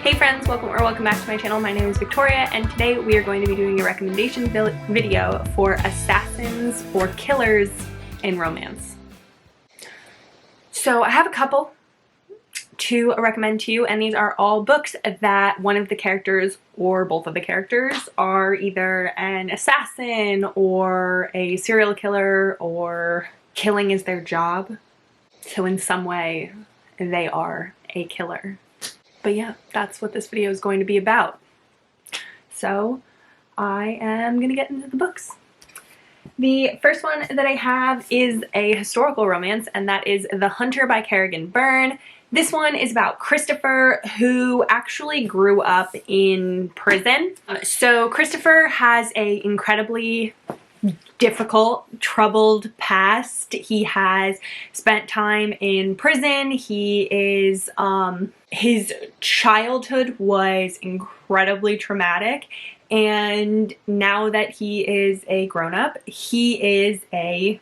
Hey friends, welcome back to my channel. My name is Victoria, and today we are going to be doing a recommendation video for assassins or killers in romance. So I have a couple to recommend to you, and these are all books that one of the characters or both of the characters are either an assassin or a serial killer, or killing is their job. So in some way they are a killer. But yeah, that's what this video is going to be about. So I am gonna get into the books. The first one that I have is a historical romance, and that is The Hunter by Kerrigan Byrne. This one is about Christopher, who actually grew up in prison. So Christopher has a incredibly difficult, troubled past. He has spent time in prison. He is, his childhood was incredibly traumatic, and now that he is a grown-up, he is a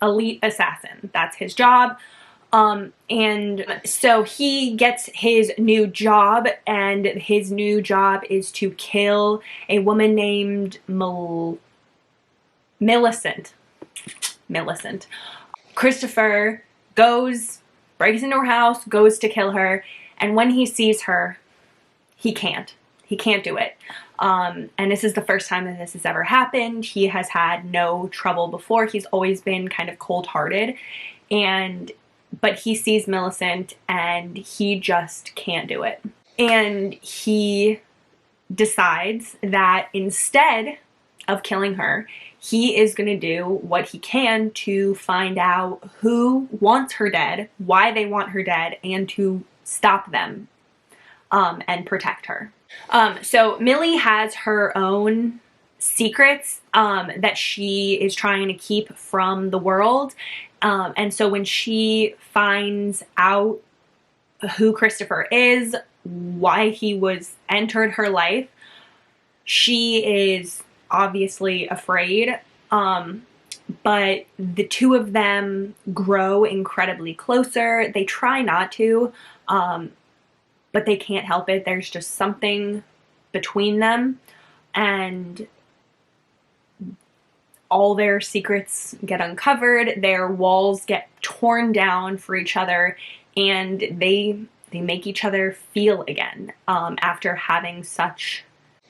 elite assassin. That's his job. And so he gets his new job, and his new job is to kill a woman named Millicent. Christopher breaks into her house, goes to kill her, and when he sees her, he can't do it. And this is the first time that this has ever happened. He has had no trouble before. He's always been kind of cold-hearted, but he sees Millicent and he just can't do it. And he decides that instead of killing her, he is going to do what he can to find out who wants her dead, why they want her dead, and to stop them and protect her. So Millie has her own secrets that she is trying to keep from the world. And so when she finds out who Christopher is, why he was entered her life, she is obviously afraid, but the two of them grow incredibly closer. They try not to, but they can't help it. There's just something between them, and all their secrets get uncovered, their walls get torn down for each other, and they make each other feel again after having such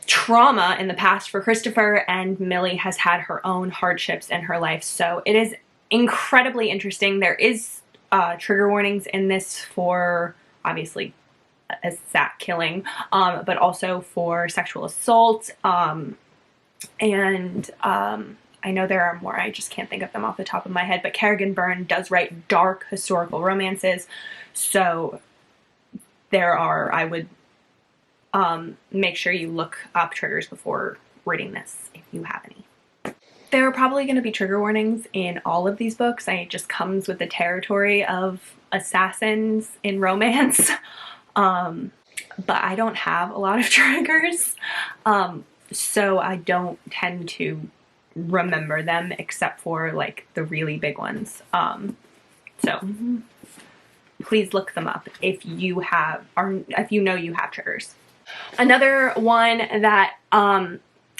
trauma in the past for Christopher, and Millie has had her own hardships in her life. So it is incredibly interesting. There is trigger warnings in this for obviously assassin killing, but also for sexual assault, and I know there are more, I just can't think of them off the top of my head, but Kerrigan Byrne does write dark historical romances, so there are, I would make sure you look up triggers before reading this if you have any. There are probably going to be trigger warnings in all of these books. It just comes with the territory of assassins in romance. But I don't have a lot of triggers, so I don't tend to remember them except for like the really big ones. So please look them up if you if you know you have triggers. Another one that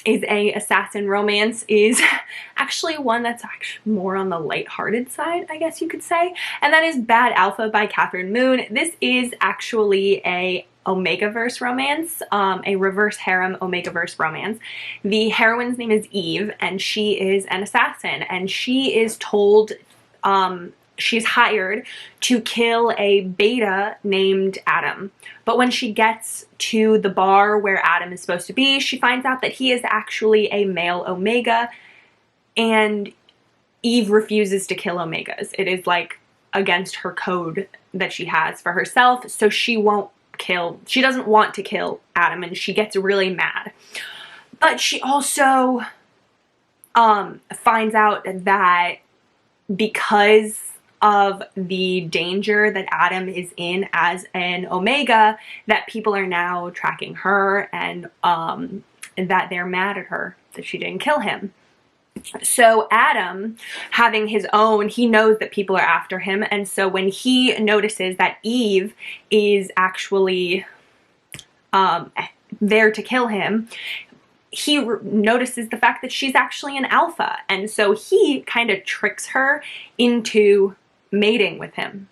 is a assassin romance is actually one that's actually more on the lighthearted side, I guess you could say, and that is Bad Alpha by Catherine Moon. This is actually a Omegaverse romance, a reverse harem Omegaverse romance. The heroine's name is Eve, and she is an assassin, and she is told, she's hired to kill a beta named Adam. But when she gets to the bar where Adam is supposed to be, she finds out that he is actually a male Omega, and Eve refuses to kill Omegas. It is like against her code that she has for herself, so she doesn't want to kill Adam, and she gets really mad. But she also finds out that because of the danger that Adam is in as an Omega, that people are now tracking her, and that they're mad at her that she didn't kill him. So Adam, having his own, he knows that people are after him, and so when he notices that Eve is actually there to kill him, he notices the fact that she's actually an alpha, and so he kind of tricks her into mating with him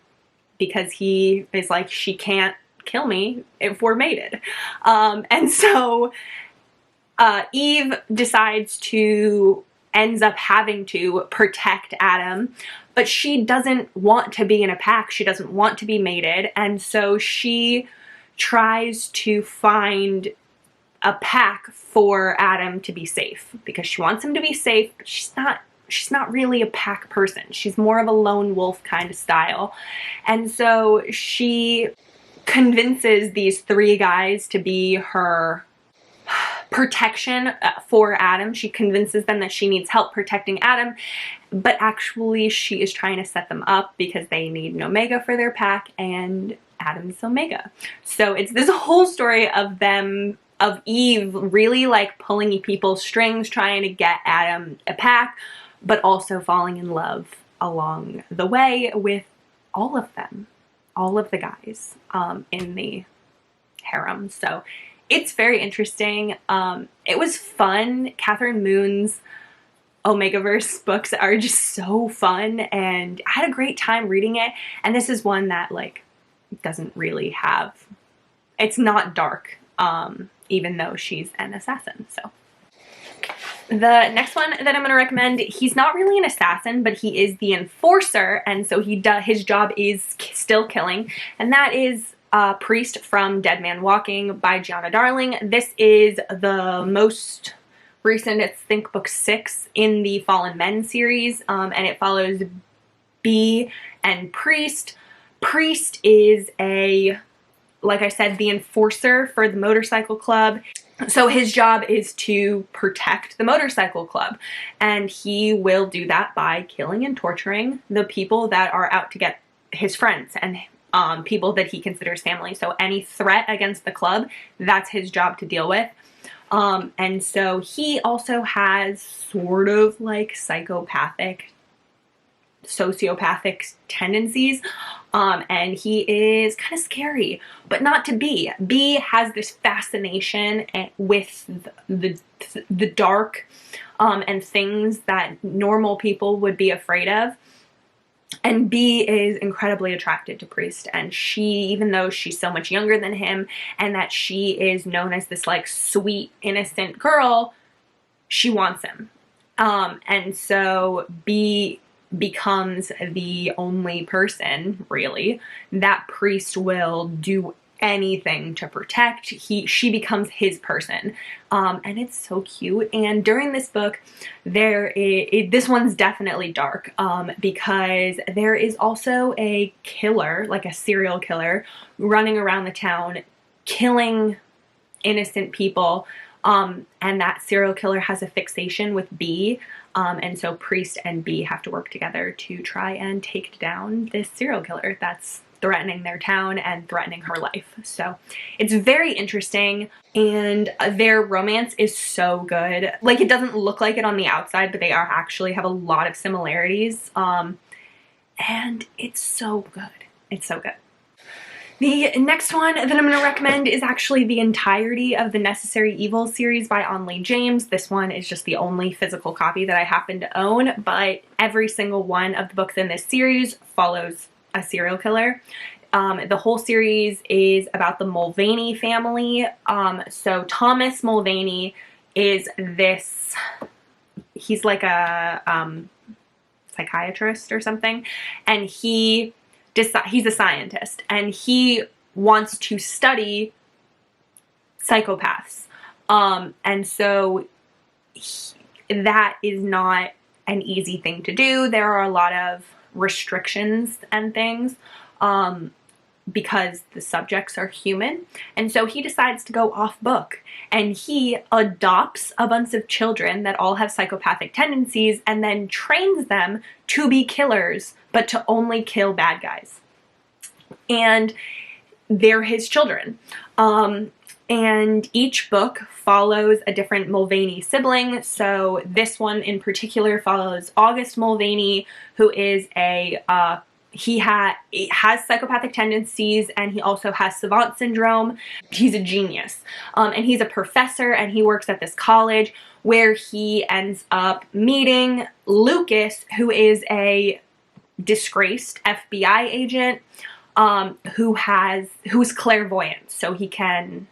because he is like, she can't kill me if we're mated. And so Eve ends up having to protect Adam, but she doesn't want to be in a pack. She doesn't want to be mated, and so she tries to find a pack for Adam to be safe because she wants him to be safe, but she's not really a pack person. She's more of a lone wolf kind of style. And so she convinces these 3 guys to be her protection for Adam. She convinces them that she needs help protecting Adam, but actually she is trying to set them up because they need an Omega for their pack, and Adam's Omega. So it's this whole story of Eve really like pulling people's strings, trying to get Adam a pack, but also falling in love along the way with all of them, all of the guys in the harem. So it's very interesting. It was fun. Catherine Moon's Omegaverse books are just so fun, and I had a great time reading it. And this is one that like doesn't really have, it's not dark, even though she's an assassin. So the next one that I'm going to recommend, he's not really an assassin, but he is the enforcer, and so his job is still killing, and that is Priest from Dead Man Walking by Gianna Darling. This is the most recent, it's I think book 6 in the Fallen Men series, and it follows B and Priest. Priest is like I said, the enforcer for the motorcycle club. So his job is to protect the motorcycle club, and he will do that by killing and torturing the people that are out to get his friends and people that he considers family. So any threat against the club, that's his job to deal with. And so he also has sort of like sociopathic tendencies, and he is kind of scary, but not to B. B has this fascination with the dark, and things that normal people would be afraid of. And B is incredibly attracted to Priest, and she, even though she's so much younger than him, and that she is known as this like sweet, innocent girl, she wants him. And so B becomes the only person, really, that Priest will do anything to protect. She becomes his person, and it's so cute. And during this book, this one's definitely dark, because there is also a killer, like a serial killer, running around the town, killing innocent people, and that serial killer has a fixation with B. And so Priest and B have to work together to try and take down this serial killer that's threatening their town and threatening her life. So it's very interesting, and their romance is so good. Like, it doesn't look like it on the outside, but they actually have a lot of similarities. And it's so good. It's so good. The next one that I'm going to recommend is actually the entirety of the Necessary Evil series by Onley James. This one is just the only physical copy that I happen to own, but every single one of the books in this series follows a serial killer. The whole series is about the Mulvaney family. So Thomas Mulvaney is he's like a psychiatrist or something, and he's a scientist, and he wants to study psychopaths. And so that is not an easy thing to do. There are a lot of restrictions and things, because the subjects are human. And so he decides to go off book, and he adopts a bunch of children that all have psychopathic tendencies and then trains them to be killers, but to only kill bad guys. And they're his children. And each book follows a different Mulvaney sibling. So this one in particular follows August Mulvaney, who is a has psychopathic tendencies, and he also has savant syndrome. He's a genius. And he's a professor, and he works at this college where he ends up meeting Lucas, who is a disgraced FBI agent, who's clairvoyant. So he can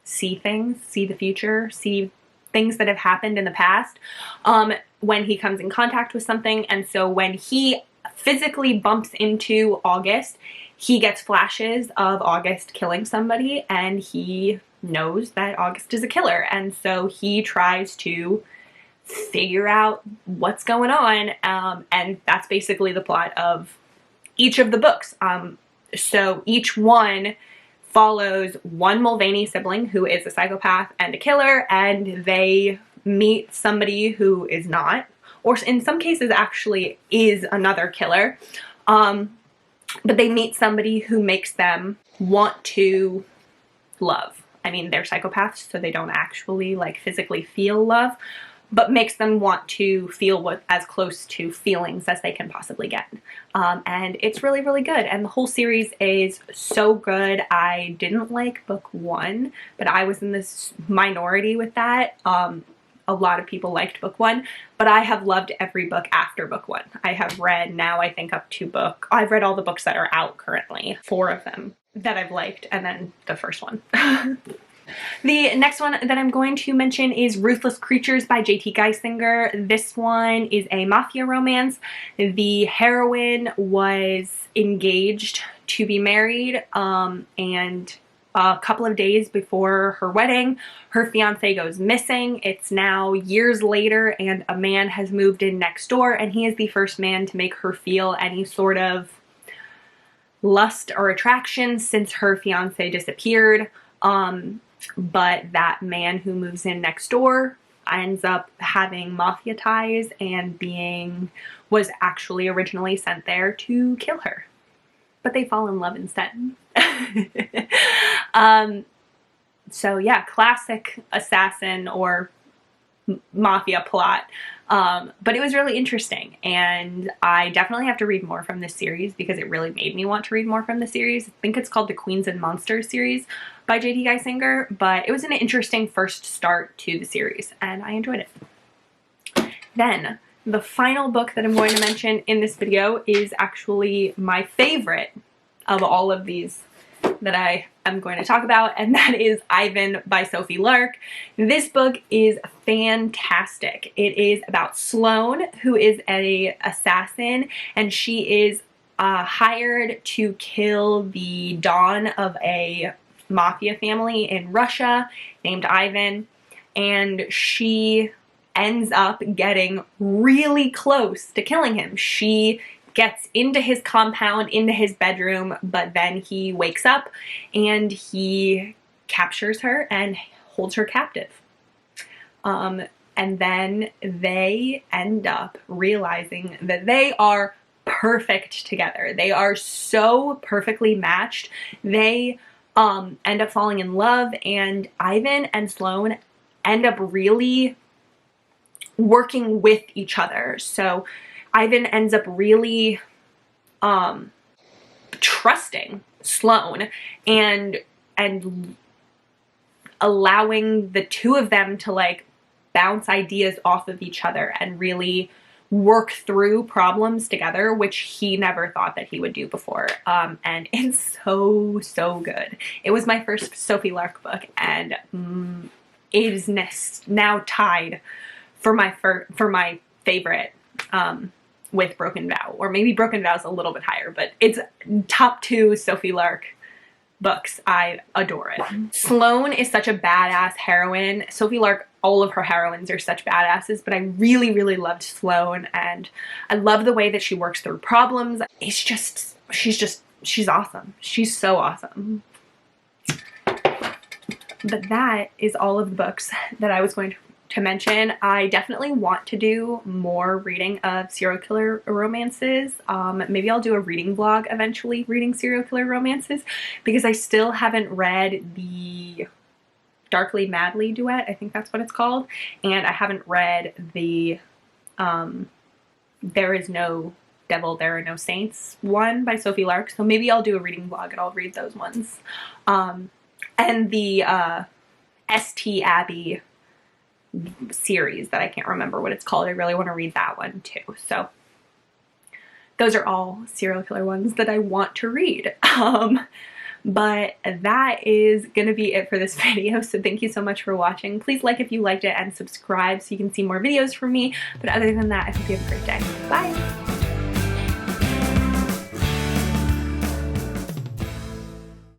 see things, see the future, see things that have happened in the past when he comes in contact with something. And so when he physically bumps into August, he gets flashes of August killing somebody, and he knows that August is a killer. And so he tries to figure out what's going on, and that's basically the plot of each of the books. So each one follows one Mulvaney sibling who is a psychopath and a killer, and they meet somebody who is not, or in some cases actually is another killer. But they meet somebody who makes them want to love. I mean, they're psychopaths, so they don't actually like physically feel love, but makes them want to feel as close to feelings as they can possibly get. And it's really, really good. And the whole series is so good. I didn't like book 1, but I was in this minority with that. A lot of people liked book 1, but I have loved every book after book 1. I have read now, I think, up to I've read all the books that are out currently, 4 of them that I've liked, and then the first one. The next one that I'm going to mention is Ruthless Creatures by J.T. Geisinger. This one is a mafia romance. The heroine was engaged to be married, and a couple of days before her wedding, her fiance goes missing. It's now years later, and a man has moved in next door, and he is the first man to make her feel any sort of lust or attraction since her fiance disappeared. But that man who moves in next door ends up having mafia ties and was actually originally sent there to kill her. But they fall in love instead. So yeah, classic assassin or mafia plot. But it was really interesting, and I definitely have to read more from this series because it really made me want to read more from the series. I think it's called the Queens and Monsters series by J.T. Geisinger, but it was an interesting first start to the series, and I enjoyed it. Then, the final book that I'm going to mention in this video is actually my favorite of all of these that I am going to talk about, and that is Ivan by Sophie Lark. This book is fantastic. It is about Sloane, who is an assassin, and she is hired to kill the Don of a mafia family in Russia named Ivan, and she ends up getting really close to killing him. She gets into his compound, into his bedroom, but then he wakes up and he captures her and holds her captive. And then they end up realizing that they are perfect together. They are so perfectly matched. They end up falling in love, and Ivan and Sloane end up really working with each other. So Ivan ends up really trusting Sloane and allowing the two of them to like bounce ideas off of each other and really work through problems together, which he never thought that he would do before. And it's so good. It was my first Sophie Lark book, and it is now tied for my favorite with Broken Vow, or maybe Broken Vow is a little bit higher, but it's top 2 Sophie Lark books. I adore it. Sloane is such a badass heroine. Sophie Lark, all of her heroines are such badasses, but I really, really loved Sloane, and I love the way that she works through problems. She's awesome. She's so awesome. But that is all of the books that I was going to mention. I definitely want to do more reading of serial killer romances. Maybe I'll do a reading vlog eventually, reading serial killer romances, because I still haven't read the Darkly Madly duet. I think that's what it's called. And I haven't read the There Is No Devil, There Are No Saints one by Sophie Lark. So maybe I'll do a reading vlog and I'll read those ones. And the St. Abbey series that I can't remember what it's called. I really want to read that one too. So those are all serial killer ones that I want to read. But that is gonna be it for this video. So thank you so much for watching. Please like if you liked it and subscribe so you can see more videos from me. But other than that, I hope you have a great day. Bye!